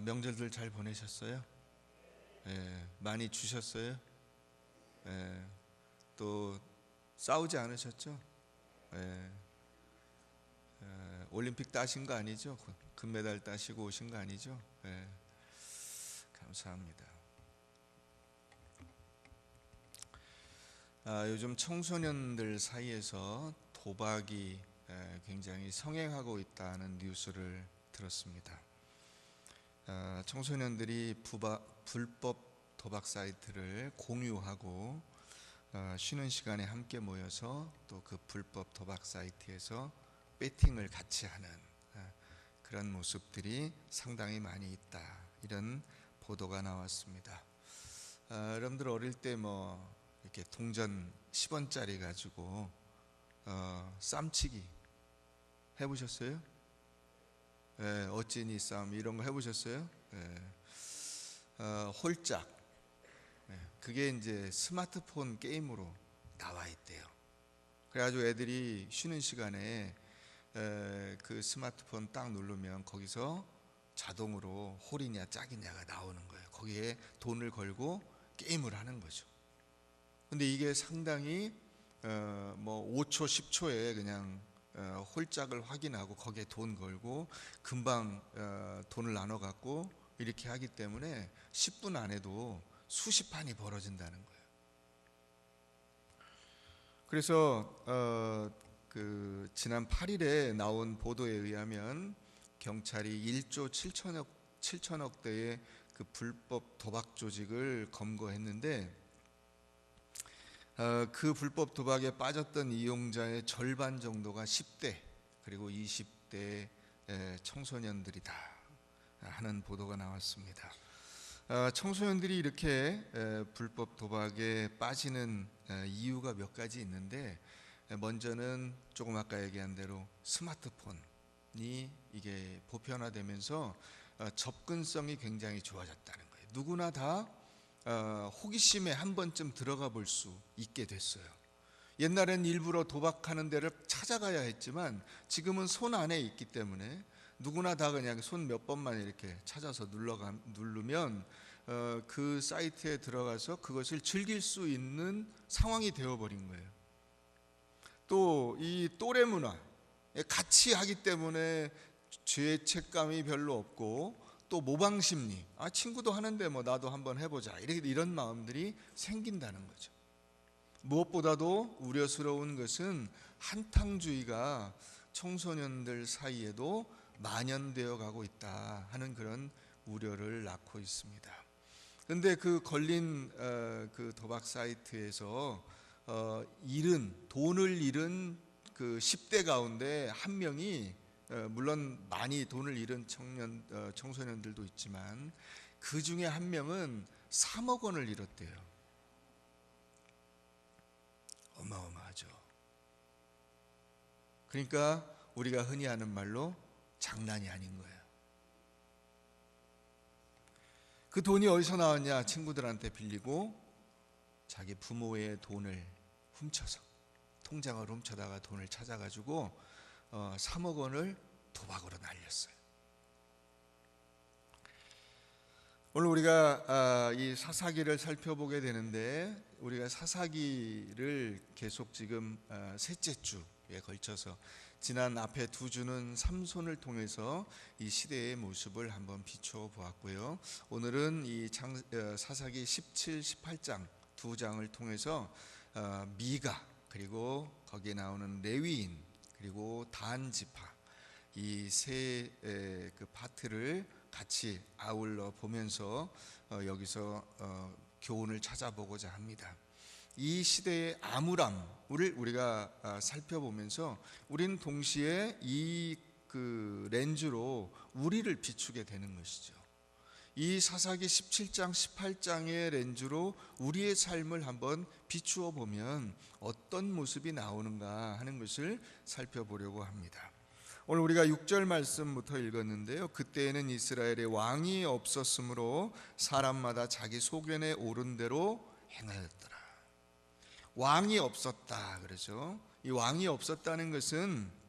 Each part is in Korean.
명절들 잘 보내셨어요? 예, 많이 주셨어요? 예, 또 싸우지 않으셨죠? 예, 올림픽 따신 거 아니죠? 금메달 따시고 오신 거 아니죠? 예, 감사합니다. 요즘 청소년들 사이에서 도박이 굉장히 성행하고 있다는 뉴스를 들었습니다. 청소년들이 불법 도박 사이트를 공유하고 쉬는 시간에 함께 모여서 또 그 불법 도박 사이트에서 배팅을 같이 하는 그런 모습들이 상당히 많이 있다, 이런 보도가 나왔습니다. 여러분들 어릴 때 뭐 이렇게 동전 10원짜리 가지고 쌈치기 해보셨어요? 예, 어찌니 싸움 이런 거 해보셨어요? 예. 홀짝, 그게 이제 스마트폰 게임으로 나와 있대요. 그래가지고 애들이 쉬는 시간에 그 스마트폰 딱 누르면 거기서 자동으로 홀이냐 짝이냐가 나오는 거예요. 거기에 돈을 걸고 게임을 하는 거죠. 근데 이게 상당히 뭐 5초 10초에 그냥 홀짝을 확인하고 거기에 돈 걸고 금방 돈을 나눠 갖고 이렇게 하기 때문에 10분 안에도 수십 판이 벌어진다는 거예요. 그래서 그 지난 8일에 나온 보도에 의하면 경찰이 1조 7천억 대의 그 불법 도박 조직을 검거했는데 그 불법 도박에 빠졌던 이용자의 절반 정도가 10대 그리고 20대 청소년들이다 하는 보도가 나왔습니다. 청소년들이 이렇게 불법 도박에 빠지는 이유가 몇 가지 있는데, 먼저는 조금 아까 얘기한 대로 스마트폰이 이게 보편화되면서 접근성이 굉장히 좋아졌다는 거예요. 누구나 다 호기심에 한 번쯤 들어가 볼 수 있게 됐어요. 옛날엔 일부러 도박하는 데를 찾아가야 했지만 지금은 손 안에 있기 때문에 누구나 다 그냥 손 몇 번만 이렇게 찾아서 누르면 그 사이트에 들어가서 그것을 즐길 수 있는 상황이 되어버린 거예요. 또 이 또래 문화, 같이 하기 때문에 죄책감이 별로 없고, 또 모방심리, 친구도 하는데 뭐 나도 한번 해보자, 이런 마음들이 생긴다는 거죠. 무엇보다도 우려스러운 것은 한탕주의가 청소년들 사이에도 만연되어 가고 있다 하는 그런 우려를 낳고 있습니다. 그런데 그 걸린 그 도박 사이트에서 돈을 잃은 그 10대 가운데 한 명이, 물론 많이 돈을 잃은 청소년들도 있지만 그 중에 한 명은 3억 원을 잃었대요. 어마어마하죠. 그러니까 우리가 흔히 하는 말로 장난이 아닌 거예요. 그 돈이 어디서 나왔냐? 친구들한테 빌리고 자기 부모의 돈을 훔쳐서, 통장을 훔쳐다가 돈을 찾아가지고 3억 원을 도박으로 날렸어요. 오늘 우리가 이 사사기를 살펴보게 되는데, 우리가 사사기를 계속 지금 셋째 주에 걸쳐서 지난 앞에 두 주는 삼손을 통해서 이 시대의 모습을 한번 비추어 보았고요. 오늘은 이 사사기 17, 18장 두 장을 통해서 미가, 그리고 거기에 나오는 레위인, 그리고 단 지파, 이 세 그 파트를 같이 아울러 보면서 여기서 교훈을 찾아보고자 합니다. 이 시대의 암울함을 우리가 살펴보면서 우리는 동시에 이 그 렌즈로 우리를 비추게 되는 것이죠. 이 사사기 17장 18장의 렌즈로 우리의 삶을 한번 비추어 보면 어떤 모습이 나오는가 하는 것을 살펴보려고 합니다. 오늘 우리가 6절 말씀부터 읽었는데요. 그때에는 이스라엘에 왕이 없었으므로 사람마다 자기 소견에 오른 대로 행하였더라. 왕이 없었다 그러죠. 이 왕이 없었다는 것은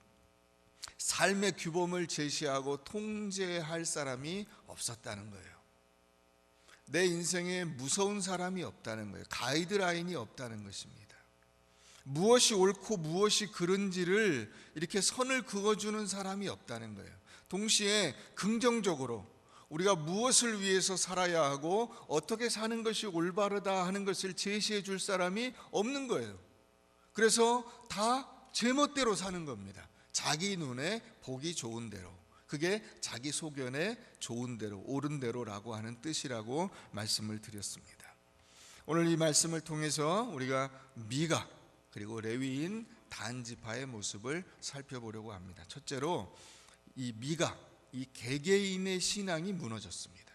삶의 규범을 제시하고 통제할 사람이 없었다는 거예요. 내 인생에 무서운 사람이 없다는 거예요. 가이드라인이 없다는 것입니다. 무엇이 옳고 무엇이 그른지를 이렇게 선을 그어주는 사람이 없다는 거예요. 동시에 긍정적으로 우리가 무엇을 위해서 살아야 하고 어떻게 사는 것이 올바르다 하는 것을 제시해 줄 사람이 없는 거예요. 그래서 다 제멋대로 사는 겁니다. 자기 눈에 보기 좋은 대로. 그게 자기 소견에 좋은 대로, 옳은 대로라고 하는 뜻이라고 말씀을 드렸습니다. 오늘 이 말씀을 통해서 우리가 미가 그리고 레위인 단지파의 모습을 살펴보려고 합니다. 첫째로 이 미가, 이 개개인의 신앙이 무너졌습니다.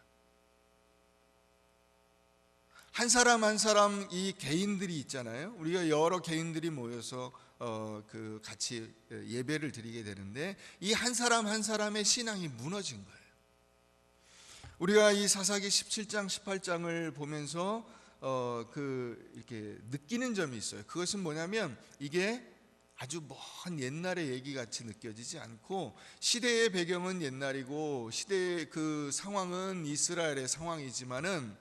한 사람 한 사람 이 개인들이 있잖아요. 우리가 여러 개인들이 모여서 같이 예배를 드리게 되는데 이 한 사람 한 사람의 신앙이 무너진 거예요. 우리가 이 사사기 17장 18장을 보면서 이렇게 느끼는 점이 있어요. 그것은 뭐냐면 이게 아주 먼 옛날의 얘기 같이 느껴지지 않고 시대의 배경은 옛날이고 시대의 그 상황은 이스라엘의 상황이지만은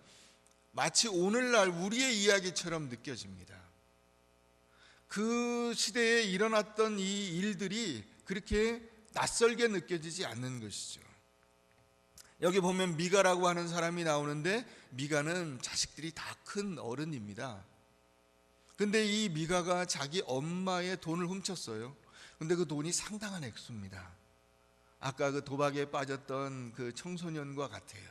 마치 오늘날 우리의 이야기처럼 느껴집니다. 그 시대에 일어났던 이 일들이 그렇게 낯설게 느껴지지 않는 것이죠. 여기 보면 미가라고 하는 사람이 나오는데 미가는 자식들이 다 큰 어른입니다. 근데 이 미가가 자기 엄마의 돈을 훔쳤어요. 근데 그 돈이 상당한 액수입니다. 아까 그 도박에 빠졌던 그 청소년과 같아요.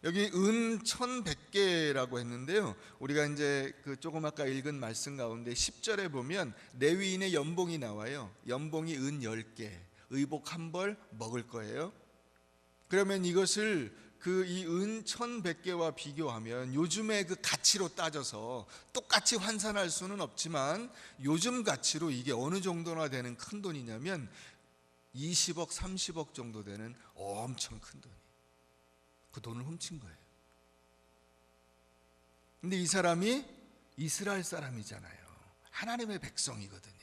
여기 은 1100개라고 했는데요. 우리가 이제 그 조금 아까 읽은 말씀 가운데 10절에 보면 레위인의 연봉이 나와요. 연봉이 은 10개, 의복 한 벌 먹을 거예요. 그러면 이것을 그 이 은 1100개와 비교하면 요즘의 그 가치로 따져서 똑같이 환산할 수는 없지만 요즘 가치로 이게 어느 정도나 되는 큰 돈이냐면 20억, 30억 정도 되는 엄청 큰 돈이에요. 그 돈을 훔친 거예요. 근데 이 사람이 이스라엘 사람이잖아요. 하나님의 백성이거든요.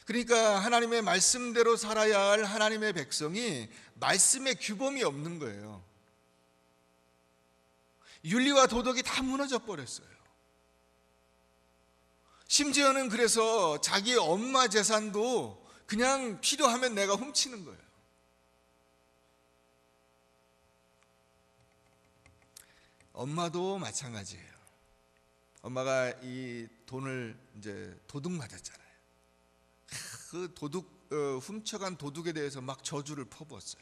그러니까 하나님의 말씀대로 살아야 할 하나님의 백성이 말씀의 규범이 없는 거예요. 윤리와 도덕이 다 무너져 버렸어요. 심지어는 그래서 자기 엄마 재산도 그냥 필요하면 내가 훔치는 거예요. 엄마도 마찬가지예요. 엄마가 이 돈을 이제 도둑 맞았잖아요. 그 훔쳐간 도둑에 대해서 막 저주를 퍼부었어요.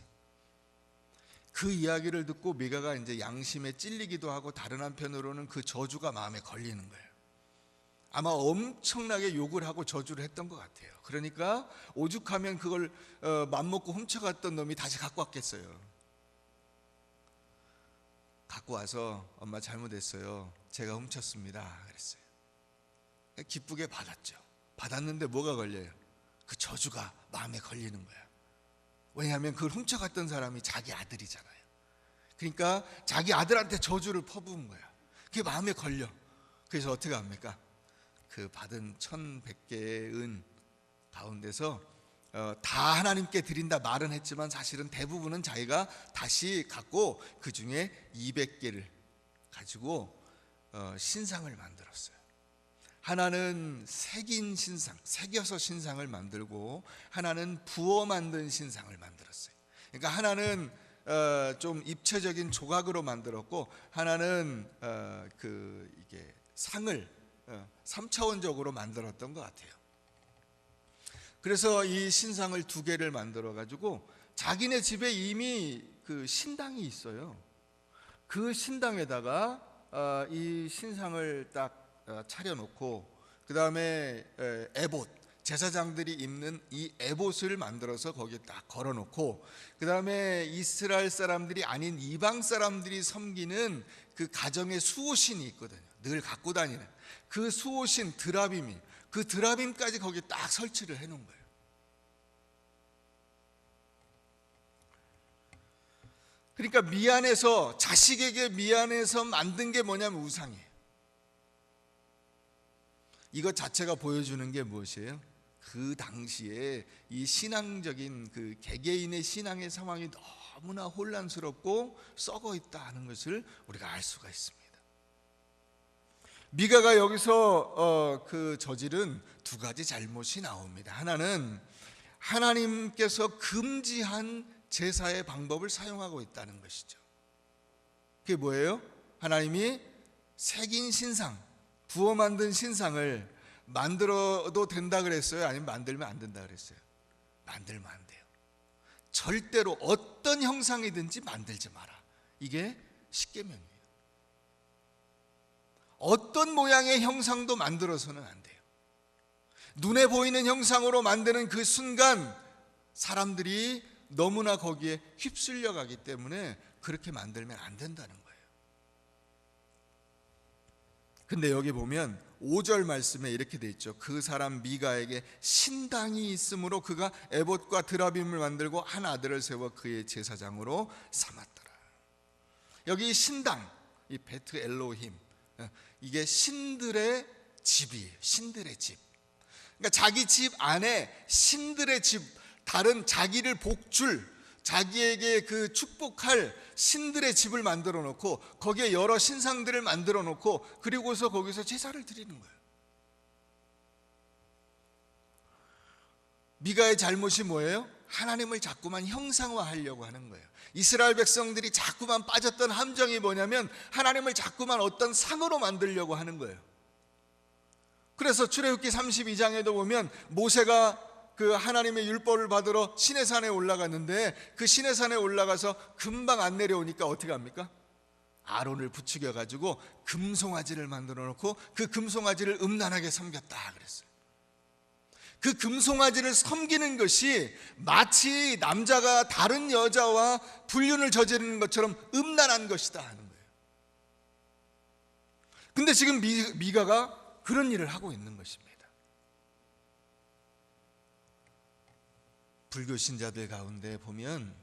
그 이야기를 듣고 미가가 이제 양심에 찔리기도 하고 다른 한편으로는 그 저주가 마음에 걸리는 거예요. 아마 엄청나게 욕을 하고 저주를 했던 것 같아요. 그러니까 오죽하면 그걸 맘먹고 훔쳐갔던 놈이 다시 갖고 왔겠어요. 갖고 와서 엄마 잘못했어요. 제가 훔쳤습니다. 그랬어요. 기쁘게 받았죠. 받았는데 뭐가 걸려요? 그 저주가 마음에 걸리는 거야. 왜냐하면 그걸 훔쳐갔던 사람이 자기 아들이잖아요. 그러니까 자기 아들한테 저주를 퍼부은 거야. 그게 마음에 걸려. 그래서 어떻게 합니까? 그 받은 1100개의 은 가운데서 다 하나님께 드린다 말은 했지만 사실은 대부분은 자기가 다시 갖고 그 중에 200개를 가지고 신상을 만들었어요. 하나는 새긴 신상, 새겨서 신상을 만들고 하나는 부어 만든 신상을 만들었어요. 그러니까 하나는 좀 입체적인 조각으로 만들었고 하나는 이게 상을 3차원적으로 만들었던 것 같아요. 그래서 이 신상을 2개를 만들어 가지고 자기네 집에 이미 그 신당이 있어요. 그 신당에다가 이 신상을 딱 차려놓고 그 다음에 에봇, 제사장들이 입는 이 에봇을 만들어서 거기에 딱 걸어놓고 그 다음에 이스라엘 사람들이 아닌 이방 사람들이 섬기는 그 가정의 수호신이 있거든요. 늘 갖고 다니는 그 수호신 드라빔이, 그 드라빔까지 거기에 딱 설치를 해놓은 거예요. 그러니까 미안해서, 자식에게 미안해서 만든 게 뭐냐면 우상이에요. 이것 자체가 보여주는 게 무엇이에요? 그 당시에 이 신앙적인 그 개개인의 신앙의 상황이 너무나 혼란스럽고 썩어 있다 하는 것을 우리가 알 수가 있습니다. 미가가 여기서 그 저지른 두 가지 잘못이 나옵니다. 하나는 하나님께서 금지한 제사의 방법을 사용하고 있다는 것이죠. 그게 뭐예요? 하나님이 새긴 신상, 부어 만든 신상을 만들어도 된다 그랬어요? 아니면 만들면 안 된다 그랬어요? 만들면 안 돼요. 절대로 어떤 형상이든지 만들지 마라. 이게 십계명이에요. 어떤 모양의 형상도 만들어서는 안 돼요. 눈에 보이는 형상으로 만드는 그 순간 사람들이 너무나 거기에 휩쓸려 가기 때문에 그렇게 만들면 안 된다는 거예요. 근데 여기 보면 5절 말씀에 이렇게 돼 있죠. 그 사람 미가에게 신당이 있으므로 그가 에봇과 드라빔을 만들고 한 아들을 세워 그의 제사장으로 삼았더라. 여기 신당, 이 베트 엘로힘, 이게 신들의 집이에요. 신들의 집. 그러니까 자기 집 안에 신들의 집, 다른 자기를 복줄, 자기에게 그 축복할 신들의 집을 만들어 놓고 거기에 여러 신상들을 만들어 놓고 그리고서 거기서 제사를 드리는 거예요. 미가의 잘못이 뭐예요? 하나님을 자꾸만 형상화하려고 하는 거예요. 이스라엘 백성들이 자꾸만 빠졌던 함정이 뭐냐면 하나님을 자꾸만 어떤 상으로 만들려고 하는 거예요. 그래서 출애굽기 32장에도 보면 모세가 그 하나님의 율법을 받으러 시내산에 올라갔는데 그 시내산에 올라가서 금방 안 내려오니까 어떻게 합니까? 아론을 부추겨 가지고 금송아지를 만들어 놓고 그 금송아지를 음란하게 섬겼다 그랬어요. 그 금송아지를 섬기는 것이 마치 남자가 다른 여자와 불륜을 저지르는 것처럼 음란한 것이다 하는 거예요. 근데 지금 미가가 그런 일을 하고 있는 것입니다. 불교 신자들 가운데 보면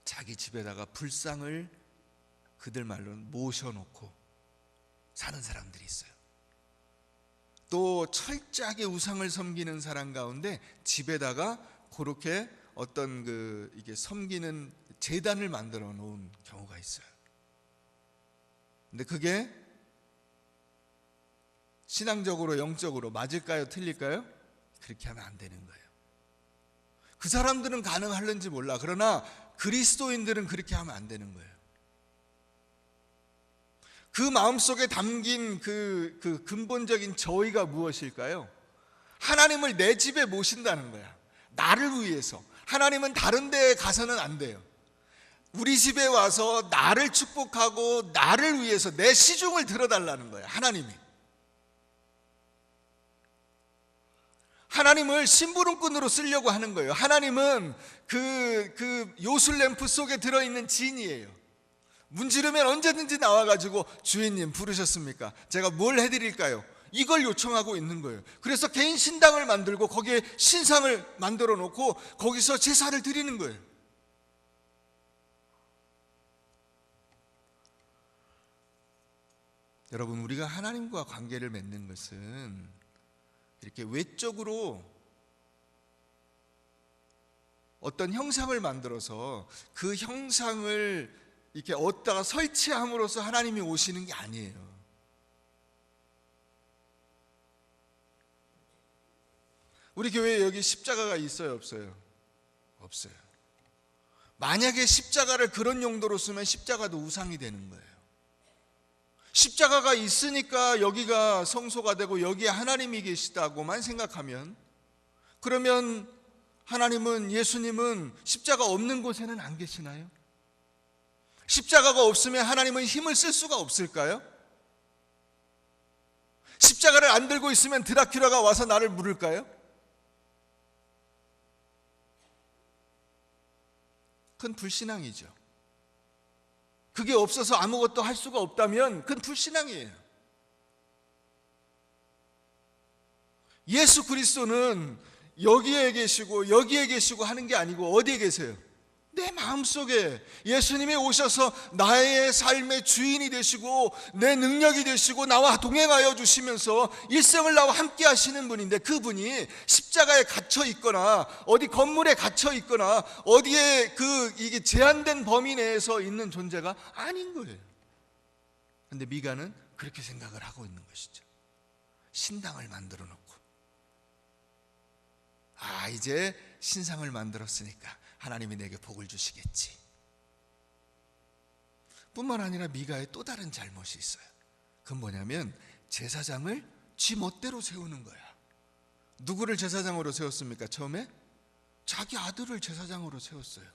자기 집에다가 불상을 그들 말로는 모셔놓고 사는 사람들이 있어요. 또 철저하게 우상을 섬기는 사람 가운데 집에다가 그렇게 어떤 이게 섬기는 제단을 만들어 놓은 경우가 있어요. 근데 그게 신앙적으로 영적으로 맞을까요? 틀릴까요? 그렇게 하면 안 되는 거예요. 그 사람들은 가능할는지 몰라. 그러나 그리스도인들은 그렇게 하면 안 되는 거예요. 그 마음속에 담긴 그 근본적인 저의가 무엇일까요? 하나님을 내 집에 모신다는 거야. 나를 위해서. 하나님은 다른 데에 가서는 안 돼요. 우리 집에 와서 나를 축복하고 나를 위해서 내 시중을 들어달라는 거야. 하나님을 심부름꾼으로 쓰려고 하는 거예요. 하나님은 그 요술램프 속에 들어있는 진이에요. 문지르면 언제든지 나와가지고 주인님 부르셨습니까? 제가 뭘 해드릴까요? 이걸 요청하고 있는 거예요. 그래서 개인 신당을 만들고 거기에 신상을 만들어 놓고 거기서 제사를 드리는 거예요. 여러분, 우리가 하나님과 관계를 맺는 것은 이렇게 외적으로 어떤 형상을 만들어서 그 형상을 이렇게 얻다가 설치함으로써 하나님이 오시는 게 아니에요. 우리 교회에 여기 십자가가 있어요, 없어요? 없어요. 만약에 십자가를 그런 용도로 쓰면 십자가도 우상이 되는 거예요. 십자가가 있으니까 여기가 성소가 되고 여기에 하나님이 계시다고만 생각하면, 그러면 하나님은, 예수님은 십자가 없는 곳에는 안 계시나요? 십자가가 없으면 하나님은 힘을 쓸 수가 없을까요? 십자가를 안 들고 있으면 드라큘라가 와서 나를 물을까요? 그건 불신앙이죠. 그게 없어서 아무것도 할 수가 없다면 그건 불신앙이에요. 예수 그리스도는 여기에 계시고 여기에 계시고 하는 게 아니고 어디에 계세요? 내 마음속에 예수님이 오셔서 나의 삶의 주인이 되시고 내 능력이 되시고 나와 동행하여 주시면서 일생을 나와 함께 하시는 분인데, 그분이 십자가에 갇혀 있거나 어디 건물에 갇혀 있거나 어디에 이게 제한된 범위 내에서 있는 존재가 아닌 거예요. 그런데 미가는 그렇게 생각을 하고 있는 것이죠. 신당을 만들어 놓고, 이제 신상을 만들었으니까 하나님이 내게 복을 주시겠지. 뿐만 아니라 미가의 또 다른 잘못이 있어요. 그건 뭐냐면 제사장을 지 멋대로 세우는 거야. 누구를 제사장으로 세웠습니까? 처음에 자기 아들을 제사장으로 세웠어요.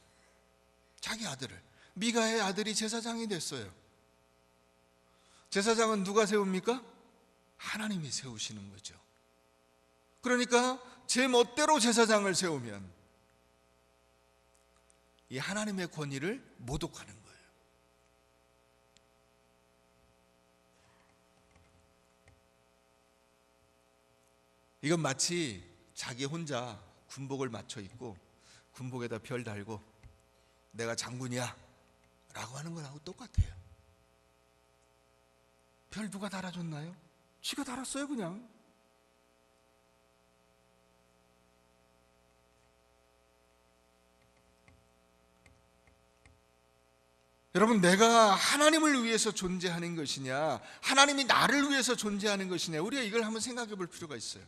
자기 아들을. 미가의 아들이 제사장이 됐어요. 제사장은 누가 세웁니까? 하나님이 세우시는 거죠. 그러니까 제 멋대로 제사장을 세우면 이 하나님의 권위를 모독하는 거예요. 이건 마치 자기 혼자 군복을 맞춰 입고 군복에다 별 달고 내가 장군이야 라고 하는 거하고 똑같아요. 별 누가 달아줬나요? 지가 달았어요 그냥. 여러분, 내가 하나님을 위해서 존재하는 것이냐, 하나님이 나를 위해서 존재하는 것이냐, 우리가 이걸 한번 생각해 볼 필요가 있어요.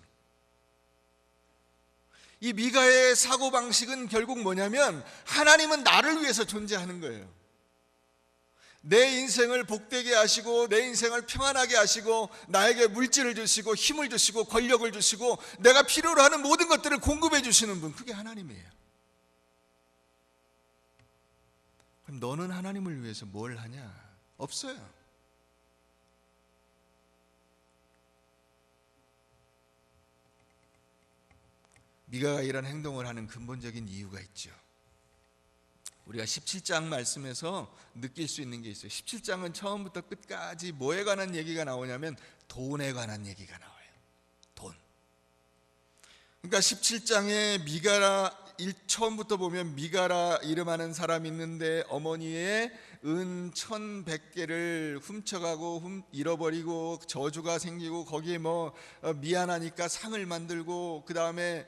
이 미가의 사고방식은 결국 뭐냐면 하나님은 나를 위해서 존재하는 거예요. 내 인생을 복되게 하시고 내 인생을 평안하게 하시고 나에게 물질을 주시고 힘을 주시고 권력을 주시고 내가 필요로 하는 모든 것들을 공급해 주시는 분, 그게 하나님이에요. 그럼 너는 하나님을 위해서 뭘 하냐? 없어요. 미가가 이런 행동을 하는 근본적인 이유가 있죠. 우리가 17장 말씀에서 느낄 수 있는 게 있어요. 17장은 처음부터 끝까지 뭐에 관한 얘기가 나오냐면 돈에 관한 얘기가 나와요. 돈. 그러니까 17장에 미가라, 처음부터 보면 미가라 이름하는 사람이 있는데 어머니의 은 1,100개를 훔쳐가고 잃어버리고 저주가 생기고 거기에 미안하니까 상을 만들고 그 다음에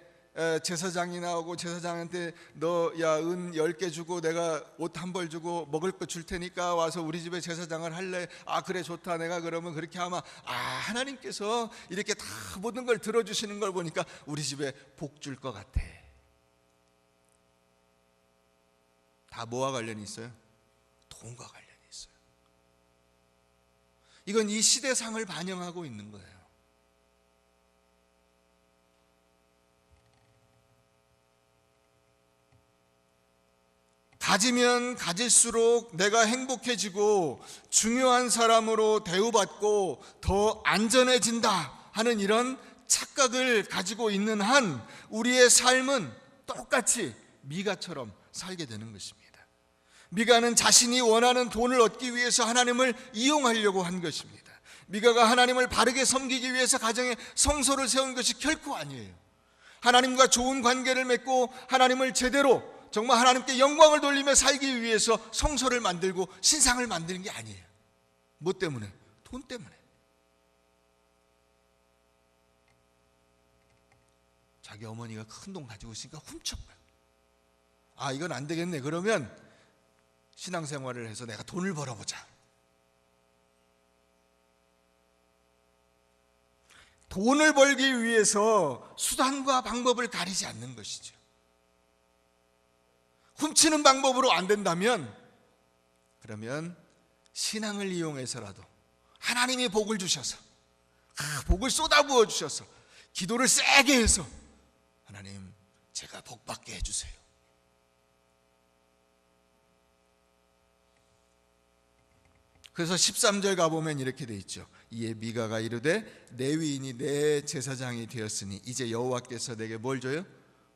제사장이 나오고 제사장한테 너 은 10개 주고 내가 옷 한 벌 주고 먹을 거 줄 테니까 와서 우리 집에 제사장을 할래? 그래 좋다. 내가 그러면 그렇게 하면 하나님께서 이렇게 다 모든 걸 들어주시는 걸 보니까 우리 집에 복 줄 것 같아. 다 뭐와 관련이 있어요? 돈과 관련이 있어요. 이건 이 시대상을 반영하고 있는 거예요. 가지면 가질수록 내가 행복해지고 중요한 사람으로 대우받고 더 안전해진다 하는 이런 착각을 가지고 있는 한 우리의 삶은 똑같이 미가처럼 살게 되는 것입니다. 미가는 자신이 원하는 돈을 얻기 위해서 하나님을 이용하려고 한 것입니다. 미가가 하나님을 바르게 섬기기 위해서 가정에 성소를 세운 것이 결코 아니에요. 하나님과 좋은 관계를 맺고 하나님을 제대로 정말 하나님께 영광을 돌리며 살기 위해서 성소를 만들고 신상을 만드는 게 아니에요. 뭐 때문에? 돈 때문에. 자기 어머니가 큰 돈 가지고 있으니까 훔쳐가요. 이건 안 되겠네. 그러면 신앙생활을 해서 내가 돈을 벌어보자. 돈을 벌기 위해서 수단과 방법을 가리지 않는 것이죠. 훔치는 방법으로 안 된다면 그러면 신앙을 이용해서라도 하나님이 복을 주셔서 복을 쏟아부어 주셔서 기도를 세게 해서 하나님 제가 복 받게 해주세요. 그래서 13절 가보면 이렇게 돼 있죠. 이에 미가가 이르되 내 위인이 내 제사장이 되었으니 이제 여호와께서 내게 뭘 줘요?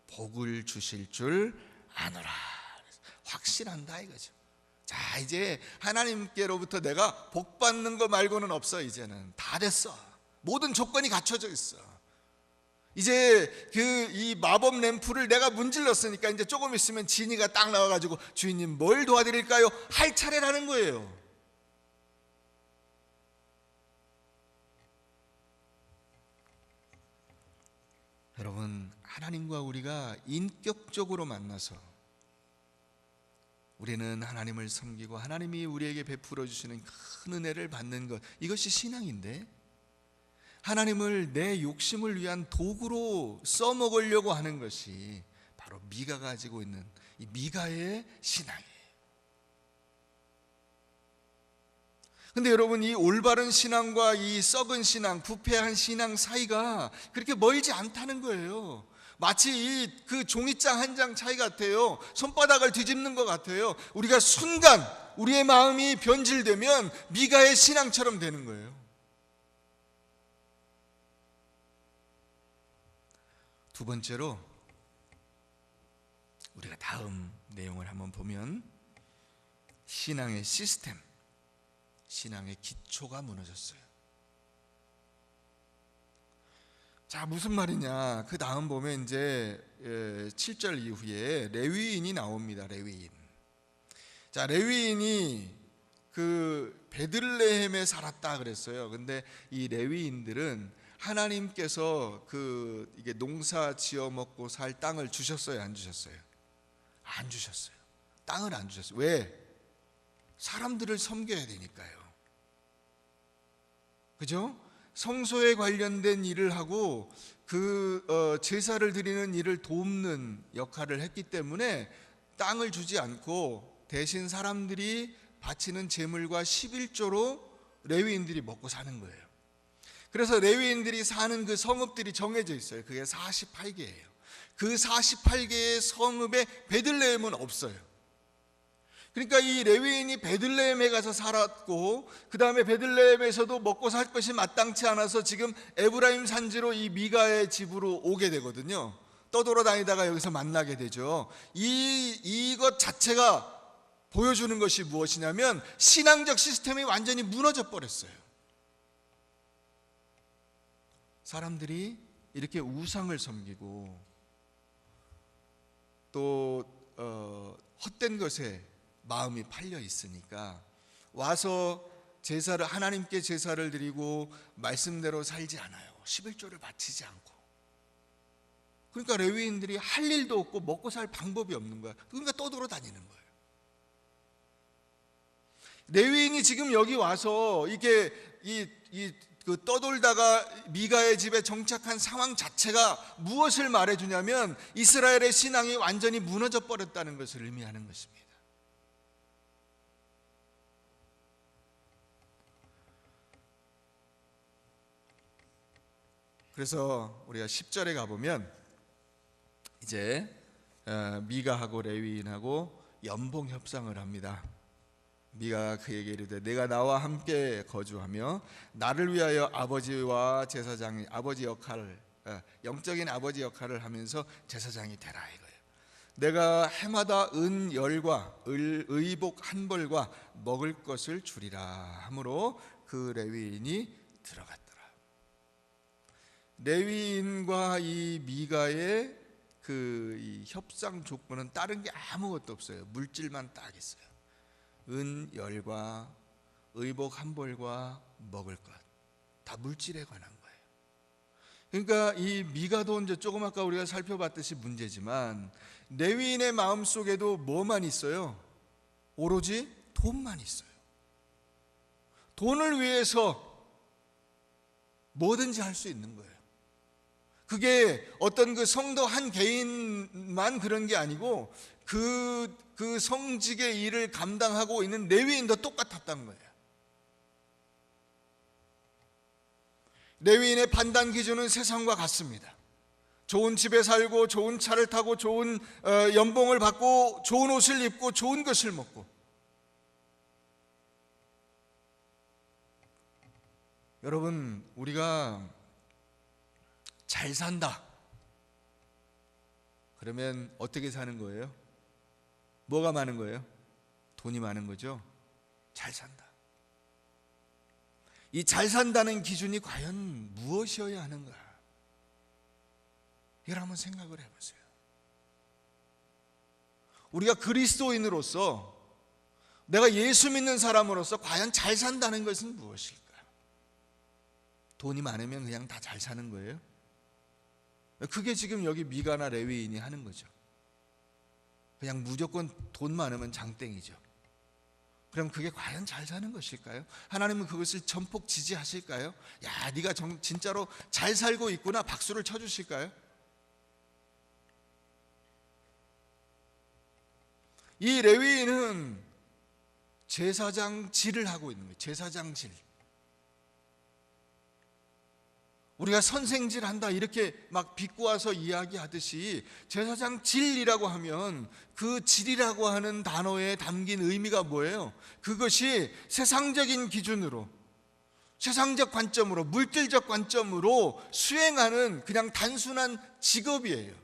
복을 주실 줄 아노라. 확실한다 이거죠. 자, 이제 하나님께로부터 내가 복 받는 거 말고는 없어. 이제는 다 됐어. 모든 조건이 갖춰져 있어. 이제 이 마법 램프를 내가 문질렀으니까 이제 조금 있으면 지니가 딱 나와가지고 주인님 뭘 도와드릴까요? 할 차례라는 거예요. 여러분, 하나님과 우리가 인격적으로 만나서 우리는 하나님을 섬기고 하나님이 우리에게 베풀어 주시는 큰 은혜를 받는 것, 이것이 신앙인데, 하나님을 내 욕심을 위한 도구로 써먹으려고 하는 것이 바로 미가가 가지고 있는 이 미가의 신앙이에요. 근데 여러분, 이 올바른 신앙과 이 썩은 신앙, 부패한 신앙 사이가 그렇게 멀지 않다는 거예요. 마치 그 종이장 한 장 차이 같아요. 손바닥을 뒤집는 것 같아요. 우리가 순간 우리의 마음이 변질되면 미가의 신앙처럼 되는 거예요. 두 번째로 우리가 다음 내용을 한번 보면 신앙의 시스템, 신앙의 기초가 무너졌어요. 자, 무슨 말이냐? 그 다음 보면 이제 7절 이후에 레위인이 나옵니다. 레위인. 자, 레위인이 그 베들레헴에 살았다 그랬어요. 근데 이 레위인들은 하나님께서 이게 농사 지어 먹고 살 땅을 주셨어요, 안 주셨어요? 안 주셨어요. 땅을 안 주셨어요. 왜? 사람들을 섬겨야 되니까요. 그죠? 성소에 관련된 일을 하고 제사를 드리는 일을 돕는 역할을 했기 때문에 땅을 주지 않고 대신 사람들이 바치는 제물과 11조로 레위인들이 먹고 사는 거예요. 그래서 레위인들이 사는 그 성읍들이 정해져 있어요. 그게 48개예요. 그 48개의 성읍에 베들레헴은 없어요. 그러니까 이 레위인이 베들레헴에 가서 살았고, 그 다음에 베들레헴에서도 먹고 살 것이 마땅치 않아서 지금 에브라임 산지로 이 미가의 집으로 오게 되거든요. 떠돌아다니다가 여기서 만나게 되죠. 이것 자체가 보여주는 것이 무엇이냐면 신앙적 시스템이 완전히 무너져 버렸어요. 사람들이 이렇게 우상을 섬기고 또 헛된 것에 마음이 팔려 있으니까 와서 하나님께 제사를 드리고 말씀대로 살지 않아요. 11조를 바치지 않고. 그러니까 레위인들이 할 일도 없고 먹고 살 방법이 없는 거야. 그러니까 떠돌아다니는 거예요. 레위인이 지금 여기 와서 이게 떠돌다가 미가의 집에 정착한 상황 자체가 무엇을 말해주냐면 이스라엘의 신앙이 완전히 무너져 버렸다는 것을 의미하는 것입니다. 그래서 우리가 10절에 가보면 이제 미가하고 레위인하고 연봉 협상을 합니다. 미가가 그에게 이르되 내가 나와 함께 거주하며 나를 위하여 아버지와 제사장이 아버지 역할을 영적인 아버지 역할을 하면서 제사장이 되라 이거예요. 내가 해마다 은 열과 의복 한 벌과 먹을 것을 주리라 하므로 그 레위인이 들어갔더라. 레위인과 이 미가의 이 협상 조건은 다른 게 아무것도 없어요. 물질만 딱 있어요. 은 열과 의복 한 벌과 먹을 것, 다 물질에 관한 거예요. 그러니까 이 미가도 이제 조금 아까 우리가 살펴봤듯이 문제지만 레위인의 마음 속에도 뭐만 있어요? 오로지 돈만 있어요. 돈을 위해서 뭐든지 할 수 있는 거예요. 그게 어떤 그 성도 한 개인만 그런 게 아니고 그 성직의 일을 감당하고 있는 레위인도 똑같았다는 거예요. 레위인의 판단 기준은 세상과 같습니다. 좋은 집에 살고 좋은 차를 타고 좋은 연봉을 받고 좋은 옷을 입고 좋은 것을 먹고. 여러분, 우리가 잘 산다 그러면 어떻게 사는 거예요? 뭐가 많은 거예요? 돈이 많은 거죠. 잘 산다. 이 잘 산다는 기준이 과연 무엇이어야 하는가? 여러분 한번 생각을 해보세요. 우리가 그리스도인으로서, 내가 예수 믿는 사람으로서 과연 잘 산다는 것은 무엇일까요? 돈이 많으면 그냥 다 잘 사는 거예요? 그게 지금 여기 미가나 레위인이 하는 거죠. 그냥 무조건 돈 많으면 장땡이죠. 그럼 그게 과연 잘 사는 것일까요? 하나님은 그것을 전폭 지지하실까요? 야, 네가 진짜로 잘 살고 있구나, 박수를 쳐주실까요? 이 레위인은 제사장질을 하고 있는 거예요. 제사장질. 우리가 선생질 한다 이렇게 막 비꼬아서 이야기하듯이, 제사장질이라고 하면 그 질이라고 하는 단어에 담긴 의미가 뭐예요? 그것이 세상적인 기준으로, 세상적 관점으로, 물질적 관점으로 수행하는 그냥 단순한 직업이에요.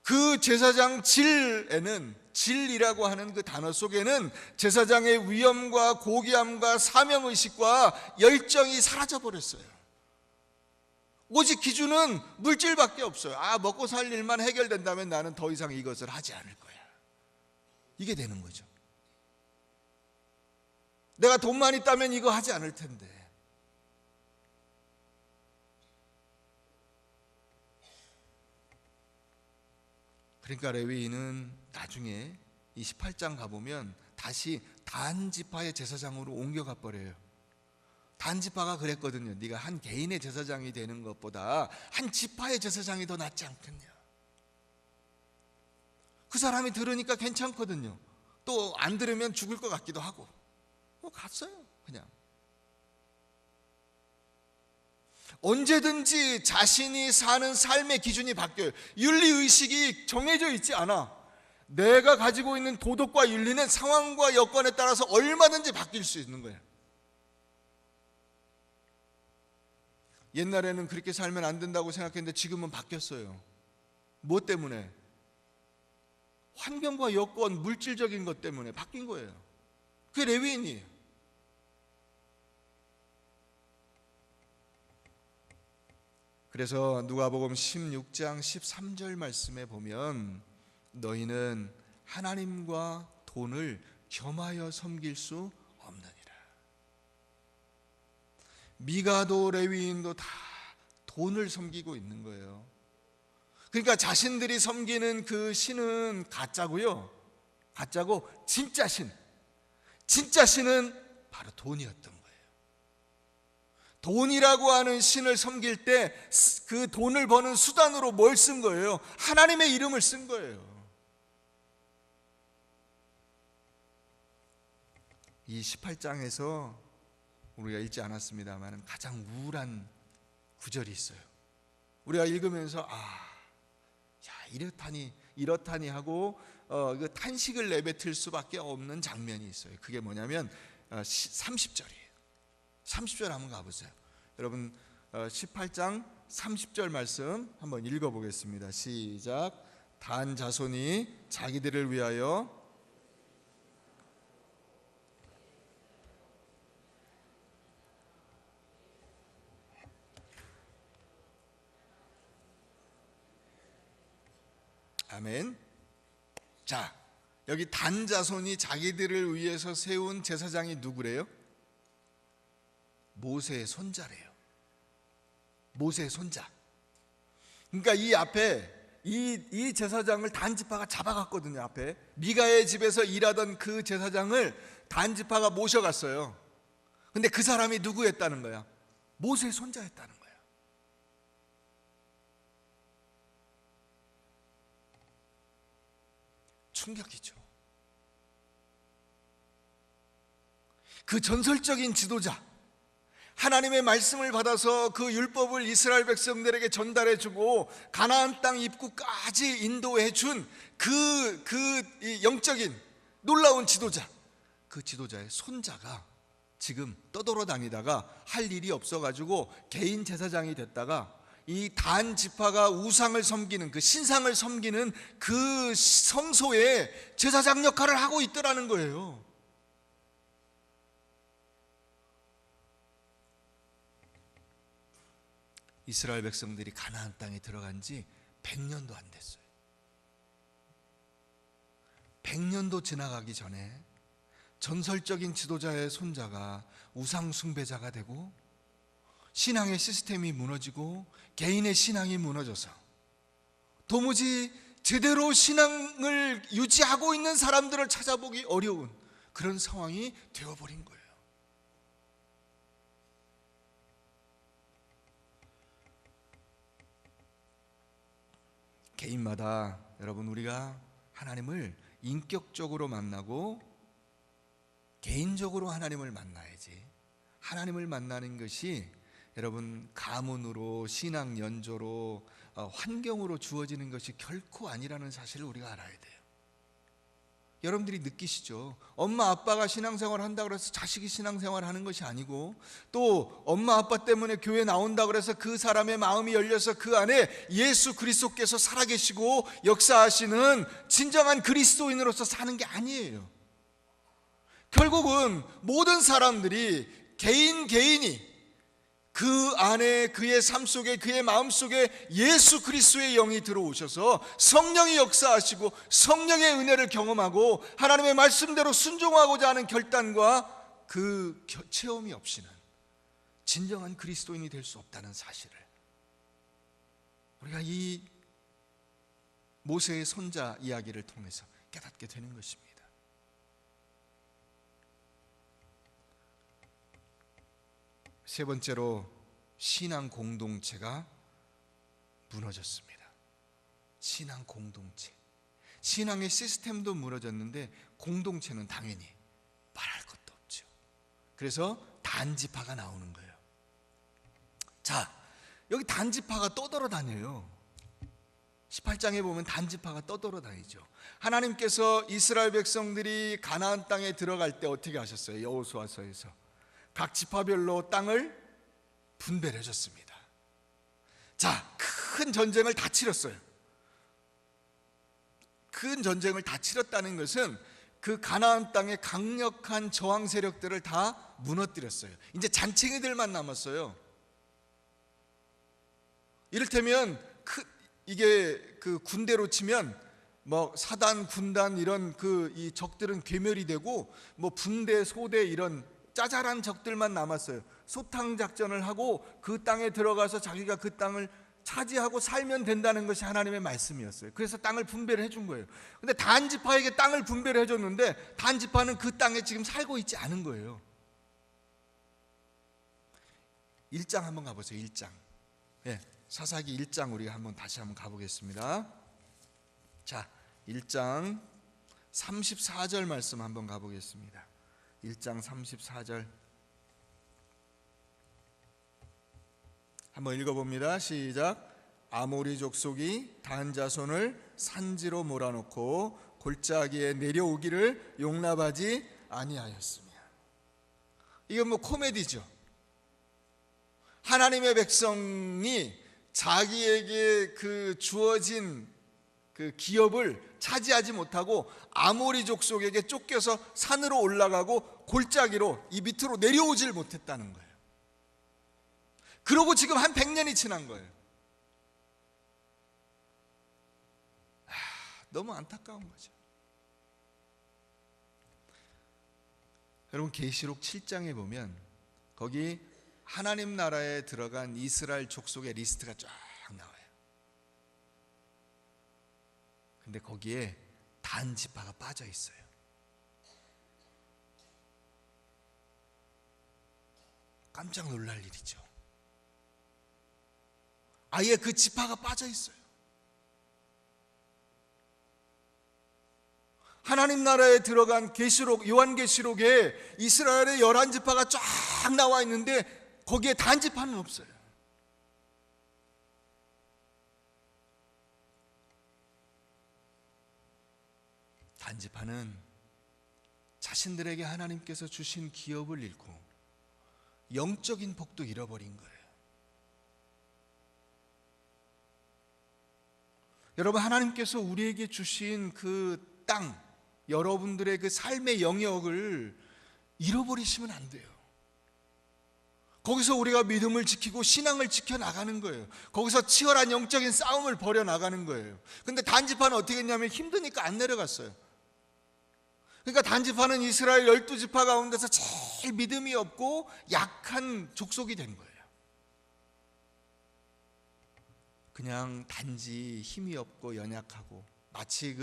그 제사장질에는, 질이라고 하는 그 단어 속에는 제사장의 위엄과 고귀함과 사명의식과 열정이 사라져버렸어요. 오직 기준은 물질밖에 없어요. 먹고 살 일만 해결된다면 나는 더 이상 이것을 하지 않을 거야. 이게 되는 거죠. 내가 돈만 있다면 이거 하지 않을 텐데. 그러니까 레위인은 나중에 이 18장 가보면 다시 단 지파의 제사장으로 옮겨가 버려요. 단 지파가 그랬거든요. 네가 한 개인의 제사장이 되는 것보다 한 지파의 제사장이 더 낫지 않겠냐. 그 사람이 들으니까 괜찮거든요. 또 안 들으면 죽을 것 같기도 하고. 갔어요, 그냥. 언제든지 자신이 사는 삶의 기준이 바뀌어요. 윤리의식이 정해져 있지 않아. 내가 가지고 있는 도덕과 윤리는 상황과 여건에 따라서 얼마든지 바뀔 수 있는 거예요. 옛날에는 그렇게 살면 안 된다고 생각했는데 지금은 바뀌었어요. 뭐 때문에? 환경과 여건, 물질적인 것 때문에 바뀐 거예요. 그게 레위인이에요. 그래서 누가복음 16장 13절 말씀에 보면 너희는 하나님과 돈을 겸하여 섬길 수 없느니라. 미가도 레위인도 다 돈을 섬기고 있는 거예요. 그러니까 자신들이 섬기는 그 신은 가짜고요. 가짜고 진짜 신은 바로 돈이었던 거예요. 돈이라고 하는 신을 섬길 때 그 돈을 버는 수단으로 뭘 쓴 거예요? 하나님의 이름을 쓴 거예요. 이 18장에서 우리가 읽지 않았습니다만 가장 우울한 구절이 있어요. 우리가 읽으면서 이렇다니 하고 그 탄식을 내뱉을 수밖에 없는 장면이 있어요. 그게 뭐냐면 30절이에요. 30절 한번 가보세요. 여러분 18장 30절 말씀 한번 읽어보겠습니다. 시작. 단 자손이 자기들을 위하여 아멘. 자, 여기 단 자손이 자기들을 위해서 세운 제사장이 누구래요? 모세의 손자래요. 모세의 손자. 그러니까 이 앞에 이 제사장을 단 지파가 잡아갔거든요. 앞에 미가의 집에서 일하던 그 제사장을 단 지파가 모셔갔어요. 근데 그 사람이 누구였다는 거야? 모세의 손자였다는 거야. 충격이죠. 그 전설적인 지도자, 하나님의 말씀을 받아서 그 율법을 이스라엘 백성들에게 전달해주고 가나안 땅 입구까지 인도해준 그 영적인 놀라운 지도자, 그 지도자의 손자가 지금 떠돌아다니다가 할 일이 없어가지고 개인 제사장이 됐다가 이 단 지파가 우상을 섬기는, 그 신상을 섬기는 그 성소에 제사장 역할을 하고 있더라는 거예요. 이스라엘 백성들이 가나안 땅에 들어간 지 100년도 안 됐어요. 100년도 지나가기 전에 전설적인 지도자의 손자가 우상 숭배자가 되고 신앙의 시스템이 무너지고 개인의 신앙이 무너져서 도무지 제대로 신앙을 유지하고 있는 사람들을 찾아보기 어려운 그런 상황이 되어버린 거예요. 개인마다 여러분 우리가 하나님을 인격적으로 만나고 개인적으로 하나님을 만나야지, 하나님을 만나는 것이 여러분 가문으로 신앙 연조로 환경으로 주어지는 것이 결코 아니라는 사실을 우리가 알아야 돼요. 여러분들이 느끼시죠? 엄마 아빠가 신앙생활 한다고 해서 자식이 신앙생활 하는 것이 아니고, 또 엄마 아빠 때문에 교회 나온다고 해서 그 사람의 마음이 열려서 그 안에 예수 그리스도께서 살아계시고 역사하시는 진정한 그리스도인으로서 사는 게 아니에요. 결국은 모든 사람들이 개인이 그 안에 그의 삶 속에 그의 마음 속에 예수 그리스도의 영이 들어오셔서 성령이 역사하시고 성령의 은혜를 경험하고 하나님의 말씀대로 순종하고자 하는 결단과 그 체험이 없이는 진정한 그리스도인이 될 수 없다는 사실을 우리가 이 모세의 손자 이야기를 통해서 깨닫게 되는 것입니다. 세 번째로 신앙 공동체가 무너졌습니다. 신앙 공동체. 신앙의 시스템도 무너졌는데 공동체는 당연히 말할 것도 없죠. 그래서 단지파가 나오는 거예요. 자, 여기 단지파가 떠돌아다녀요. 18장에 보면 단지파가 떠돌아다니죠. 하나님께서 이스라엘 백성들이 가나안 땅에 들어갈 때 어떻게 하셨어요? 여호수아서에서 각 지파별로 땅을 분배를 해줬습니다. 자, 큰 전쟁을 다 치렀어요. 큰 전쟁을 다 치렀다는 것은 그 가나안 땅의 강력한 저항 세력들을 다 무너뜨렸어요. 이제 잔챙이들만 남았어요. 이를테면 이게 그 군대로 치면 뭐 사단, 군단 이런 이 적들은 괴멸이 되고 뭐 분대, 소대 이런 짜잘한 적들만 남았어요. 소탕 작전을 하고 그 땅에 들어가서 자기가 그 땅을 차지하고 살면 된다는 것이 하나님의 말씀이었어요. 그래서 땅을 분배를 해준 거예요. 근데 단지파에게 땅을 분배를 해줬는데 단지파는 그 땅에 지금 살고 있지 않은 거예요. 1장 한번 가보세요. 1장. 네, 사사기 1장 우리가 다시 한번 가보겠습니다. 자, 1장 34절 말씀 한번 가보겠습니다. 1장 34절 한번 읽어봅니다. 시작. 아모리 족속이 단 자손을 산지로 몰아놓고 골짜기에 내려오기를 용납하지 아니하였으며. 이건 뭐 코미디죠. 하나님의 백성이 자기에게 그 주어진 그 기업을 차지하지 못하고 아모리 족속에게 쫓겨서 산으로 올라가고 골짜기로 이 밑으로 내려오질 못했다는 거예요. 그러고 지금 한 100년이 지난 거예요. 너무 안타까운 거죠. 여러분 계시록 7장에 보면 거기 하나님 나라에 들어간 이스라엘 족속의 리스트가 쫙 나와요. 근데 거기에 단 지파가 빠져 있어요. 깜짝 놀랄 일이죠. 아예 그 지파가 빠져 있어요. 하나님 나라에 들어간 계시록, 요한계시록에 이스라엘의 11지파가 쫙 나와 있는데 거기에 단지파는 없어요. 단지파는 자신들에게 하나님께서 주신 기업을 잃고 영적인 복도 잃어버린 거예요. 여러분, 하나님께서 우리에게 주신 그 땅, 여러분들의 그 삶의 영역을 잃어버리시면 안 돼요. 거기서 우리가 믿음을 지키고 신앙을 지켜나가는 거예요. 거기서 치열한 영적인 싸움을 벌여나가는 거예요. 근데 단지파는 어떻게 했냐면 힘드니까 안 내려갔어요. 그러니까 단지파는 이스라엘 12지파 가운데서 제일 믿음이 없고 약한 족속이 된 거예요. 그냥 단지 힘이 없고 연약하고, 마치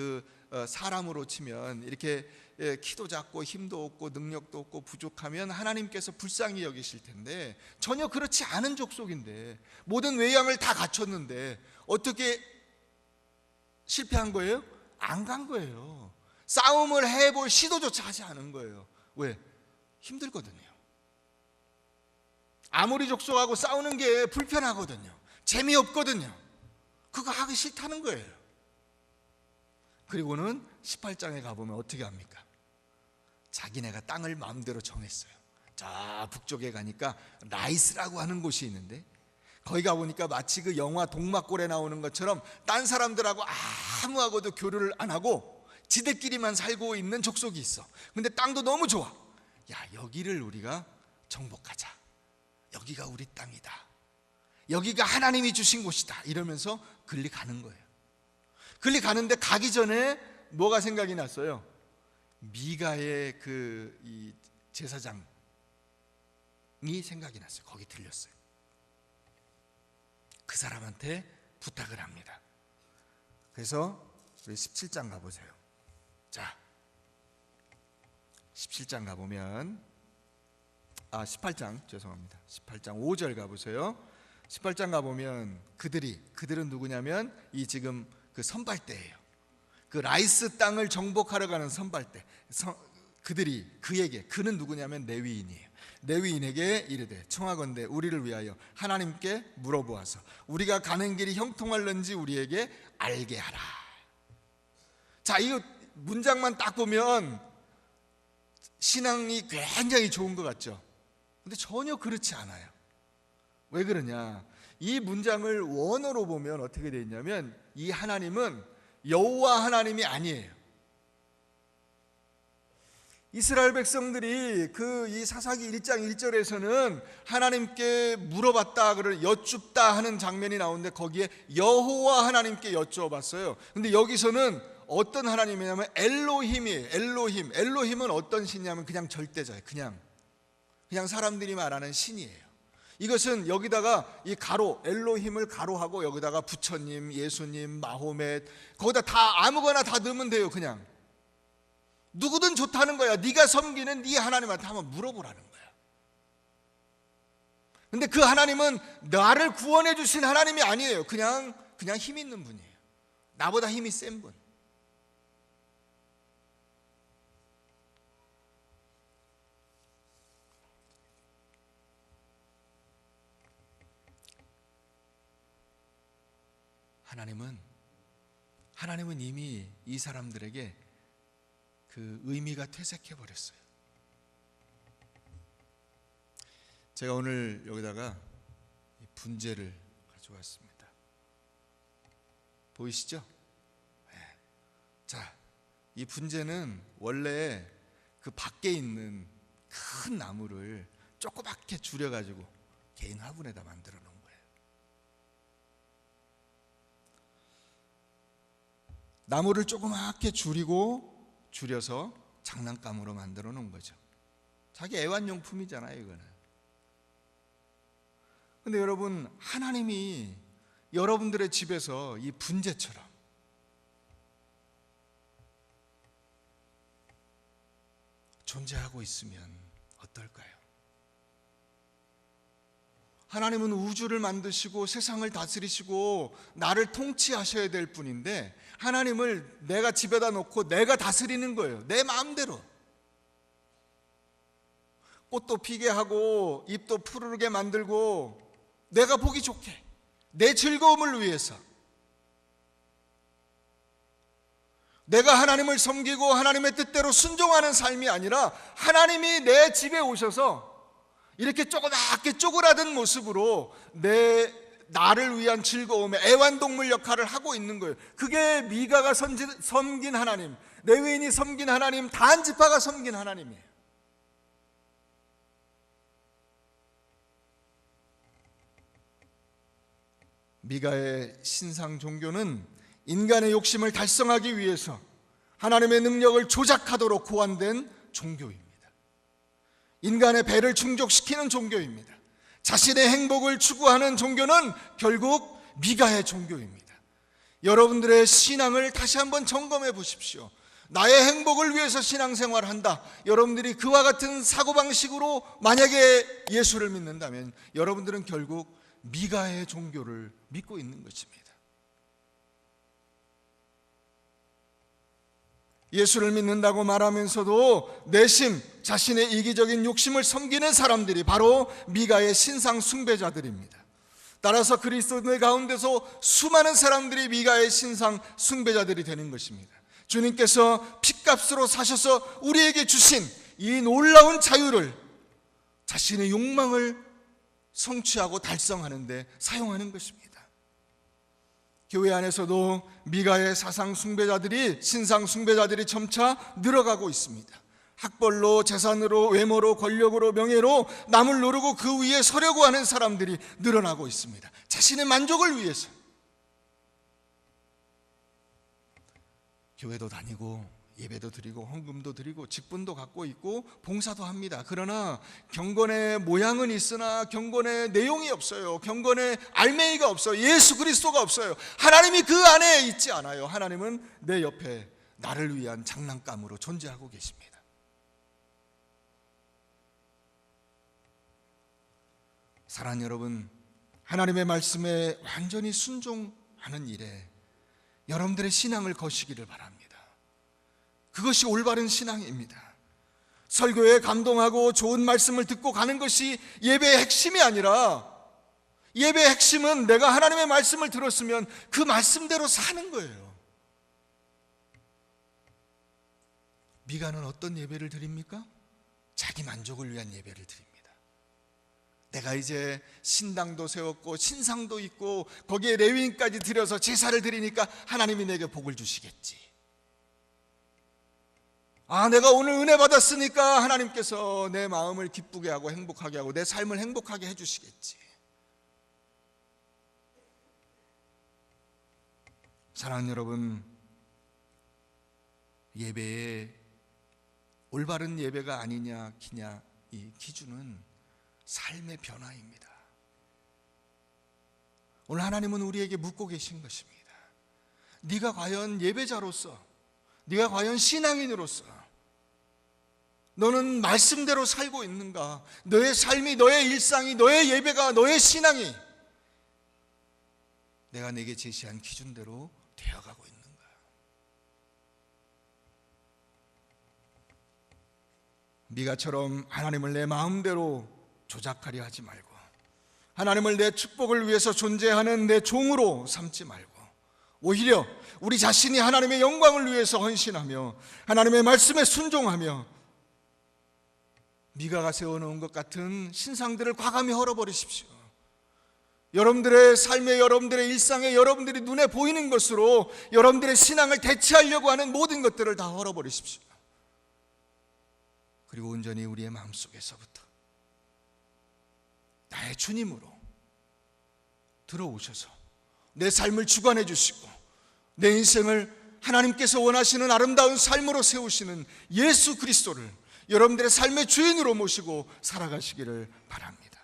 사람으로 치면 이렇게 키도 작고 힘도 없고 능력도 없고 부족하면 하나님께서 불쌍히 여기실 텐데, 전혀 그렇지 않은 족속인데, 모든 외양을 다 갖췄는데 어떻게 실패한 거예요? 안 간 거예요. 싸움을 해볼 시도조차 하지 않은 거예요. 왜? 힘들거든요. 아무리 족속하고 싸우는 게 불편하거든요. 재미없거든요. 그거 하기 싫다는 거예요. 그리고는 18장에 가보면 어떻게 합니까? 자기네가 땅을 마음대로 정했어요. 자, 북쪽에 가니까 라이스라고 하는 곳이 있는데, 거기 가보니까 마치 그 영화 동막골에 나오는 것처럼 딴 사람들하고 아무하고도 교류를 안 하고 지들끼리만 살고 있는 족속이 있어. 근데 땅도 너무 좋아. 야, 여기를 우리가 정복하자. 여기가 우리 땅이다. 여기가 하나님이 주신 곳이다. 이러면서 글리 가는 거예요. 글리 가는데 가기 전에 뭐가 생각이 났어요? 미가의 이 제사장이 생각이 났어요. 거기 들렸어요. 그 사람한테 부탁을 합니다. 그래서 우리 17장 가보세요. 자, 17장 가보면 18장 죄송합니다. 18장 5절 가보세요. 18장 가보면 그들은 누구냐면 이 지금 그 선발대예요. 그 라이스 땅을 정복하러 가는 선발대. 그는 누구냐면 레위인이에요. 레위인에게 이르되 청하건대 우리를 위하여 하나님께 물어보아서 우리가 가는 길이 형통할는지 우리에게 알게 하라. 자, 이 문장만 딱 보면 신앙이 굉장히 좋은 것 같죠? 근데 전혀 그렇지 않아요. 왜 그러냐? 이 문장을 원어로 보면 어떻게 되어 있냐면, 이 하나님은 여호와 하나님이 아니에요. 이스라엘 백성들이 이 사사기 1장 1절에서는 하나님께 물어봤다, 여쭙다 하는 장면이 나오는데, 거기에 여호와 하나님께 여쭈어봤어요. 근데 여기서는 어떤 하나님이냐면 엘로힘이에요. 엘로힘은 어떤 신이냐면 그냥 절대자예요. 그냥 사람들이 말하는 신이에요. 이것은 여기다가 이 가로, 엘로힘을 가로하고 여기다가 부처님, 예수님, 마호멧, 거기다 다 아무거나 다 넣으면 돼요. 그냥 누구든 좋다는 거야. 네가 섬기는 네 하나님한테 한번 물어보라는 거야. 근데 그 하나님은 나를 구원해 주신 하나님이 아니에요. 그냥 힘 있는 분이에요. 나보다 힘이 센 분. 하나님은 이미 이 사람들에게 그 의미가 퇴색해 버렸어요. 제가 오늘 여기다가 분재를 가져왔습니다. 보이시죠? 네. 자, 이 분재는 원래 그 밖에 있는 큰 나무를 조그맣게 줄여가지고 개인 화분에다 만들어 놓은 거예요. 나무를 조그맣게 줄여서 장난감으로 만들어 놓은 거죠. 자기 애완용품이잖아요, 이거는. 근데 여러분, 하나님이 여러분들의 집에서 이 분재처럼 존재하고 있으면 어떨까요? 하나님은 우주를 만드시고 세상을 다스리시고 나를 통치하셔야 될 분인데, 하나님을 내가 집에다 놓고 내가 다스리는 거예요. 내 마음대로. 꽃도 피게 하고 잎도 푸르게 만들고 내가 보기 좋게, 내 즐거움을 위해서. 내가 하나님을 섬기고 하나님의 뜻대로 순종하는 삶이 아니라, 하나님이 내 집에 오셔서 이렇게 조그맣게 쪼그라든 모습으로 나를 위한 즐거움의 애완동물 역할을 하고 있는 거예요. 그게 미가가 섬긴 하나님, 레위인이 섬긴 하나님, 단지파가 섬긴 하나님이에요. 미가의 신상 종교는 인간의 욕심을 달성하기 위해서 하나님의 능력을 조작하도록 고안된 종교입니다. 인간의 배를 충족시키는 종교입니다. 자신의 행복을 추구하는 종교는 결국 미가의 종교입니다. 여러분들의 신앙을 다시 한번 점검해 보십시오. 나의 행복을 위해서 신앙생활을 한다. 여러분들이 그와 같은 사고방식으로 만약에 예수를 믿는다면 여러분들은 결국 미가의 종교를 믿고 있는 것입니다. 예수를 믿는다고 말하면서도 내심 자신의 이기적인 욕심을 섬기는 사람들이 바로 미가의 신상 숭배자들입니다. 따라서 그리스도인의 가운데서 수많은 사람들이 미가의 신상 숭배자들이 되는 것입니다. 주님께서 핏값으로 사셔서 우리에게 주신 이 놀라운 자유를 자신의 욕망을 성취하고 달성하는 데 사용하는 것입니다. 교회 안에서도 미가의 사상 숭배자들이, 신상 숭배자들이 점차 늘어가고 있습니다. 학벌로, 재산으로, 외모로, 권력으로, 명예로 남을 노르고 그 위에 서려고 하는 사람들이 늘어나고 있습니다. 자신의 만족을 위해서. 교회도 다니고 예배도 드리고 헌금도 드리고 직분도 갖고 있고 봉사도 합니다. 그러나 경건의 모양은 있으나 경건의 내용이 없어요. 경건의 알맹이가 없어요. 예수 그리스도가 없어요. 하나님이 그 안에 있지 않아요. 하나님은 내 옆에 나를 위한 장난감으로 존재하고 계십니다. 사랑하는 여러분, 하나님의 말씀에 완전히 순종하는 일에 여러분들의 신앙을 거시기를 바랍니다. 그것이 올바른 신앙입니다. 설교에 감동하고 좋은 말씀을 듣고 가는 것이 예배의 핵심이 아니라, 예배의 핵심은 내가 하나님의 말씀을 들었으면 그 말씀대로 사는 거예요. 미가는 어떤 예배를 드립니까? 자기 만족을 위한 예배를 드립니다. 내가 이제 신당도 세웠고 신상도 있고 거기에 레위인까지 들여서 제사를 드리니까 하나님이 내게 복을 주시겠지. 내가 오늘 은혜 받았으니까 하나님께서 내 마음을 기쁘게 하고 행복하게 하고 내 삶을 행복하게 해주시겠지. 사랑하는 여러분, 예배에 올바른 예배가 아니냐 기냐, 이 기준은 삶의 변화입니다. 오늘 하나님은 우리에게 묻고 계신 것입니다. 네가 과연 예배자로서, 네가 과연 신앙인으로서 너는 말씀대로 살고 있는가? 너의 삶이, 너의 일상이, 너의 예배가, 너의 신앙이 내가 내게 제시한 기준대로 되어가고 있는가? 미가처럼 하나님을 내 마음대로 조작하려 하지 말고, 하나님을 내 축복을 위해서 존재하는 내 종으로 삼지 말고, 오히려 우리 자신이 하나님의 영광을 위해서 헌신하며 하나님의 말씀에 순종하며 미가가 세워놓은 것 같은 신상들을 과감히 헐어버리십시오. 여러분들의 삶에, 여러분들의 일상에, 여러분들이 눈에 보이는 것으로 여러분들의 신앙을 대체하려고 하는 모든 것들을 다 헐어버리십시오. 그리고 온전히 우리의 마음속에서부터 나의 주님으로 들어오셔서 내 삶을 주관해 주시고 내 인생을 하나님께서 원하시는 아름다운 삶으로 세우시는 예수 그리스도를 여러분들의 삶의 주인으로 모시고 살아가시기를 바랍니다.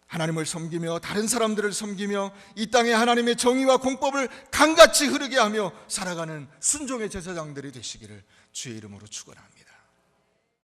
하나님을 섬기며 다른 사람들을 섬기며 이 땅에 하나님의 정의와 공법을 강같이 흐르게 하며 살아가는 순종의 제사장들이 되시기를 주의 이름으로 축원합니다.